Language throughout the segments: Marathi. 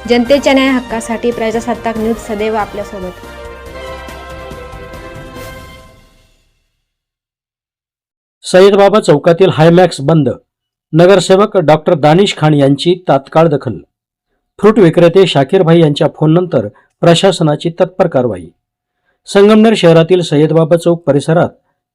जनतेच्या न्याय हक्कासाठी प्रजासत्ताक न्यूज सदैव आपल्यासोबत। सय्यदबाबा चौकातील हायमॅक्स बंद, नगरसेवक डॉक्टर दानिश खान यांची तात्काळ दखल। फ्रूट विक्रेते शाकीर भाई यांच्या फोननंतर प्रशासनाची तत्पर कारवाई। संगमनेर शहरातील सय्यदबाबा चौक परिसरात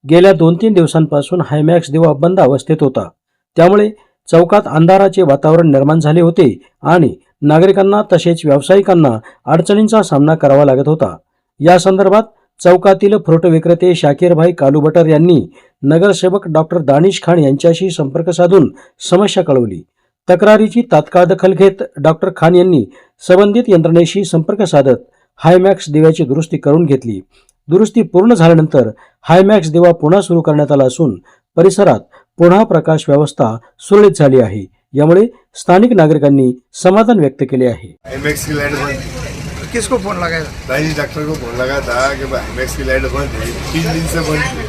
गेल्या 2-3 दिवसांपासून हायमॅक्स दिवा बंद अवस्थेत होता। त्यामुळे चौकात अंधाराचे वातावरण निर्माण झाले होते आणि नागरिकांना तसेच व्यावसायिकांना अडचणींचा सामना करावा लागत होता। या संदर्भात चौकातील फ्रूट विक्रेते शाकीर भाई कालूबटर यांनी नगरसेवक डॉक्टर दानिश खान यांच्याशी संपर्क साधून समस्या कळवली। तक्रारीची तात्काळ दखल घेत डॉक्टर खान यांनी संबंधित यंत्रणेशी संपर्क साधत हायमॅक्स दिव्याची दुरुस्ती करून घेतली। दुरुस्ती पूर्ण झाल्यानंतर हायमॅक्स दिवा पुन्हा सुरू करण्यात आला असून परिसरात पुन्हा प्रकाश व्यवस्था सुरळीत झाली आहे। यामुळे स्थानिक नागरिकांनी समाधान व्यक्त केले आहे। हायमैक्स की लाइट बंद, किसको फोन लगाया? दानिश डॉक्टर को फोन लगा था कि भाई हायमैक्स की लाइट बंद है, 3 दिन से बंद थी।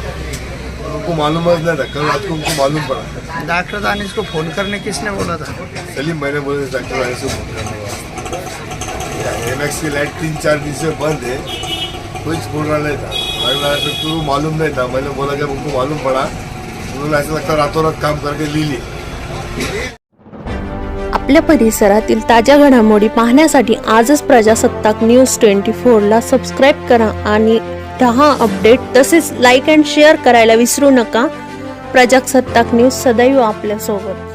उनको मालूम नहीं था, कल रात को उनको मालूम पड़ा। डॉक्टर दानिश को फोन करने किसने बोला था? सलीम मैंने बोला डॉक्टर दानिश को फोन करने वास्ते। हायमैक्स की लाइट 3-4 दिन से बंद है, कोई बोल रहा नहीं था। मैंने तो मालूम नहीं था, मैंने बोला जब उनको मालूम पड़ा उन्होंने ऐसा लगता रातों रात काम करके ली ली। आपल्या परिसरातील ताज्या घडामोडी पाहण्यासाठी आजच प्रजासत्ताक न्यूज 24 ला सबस्क्राइब करा आणि 10 अपडेट तसेच लाईक अँड शेअर करायला विसरू नका। प्रजासत्ताक न्यूज सदैव आपल्या सोबत।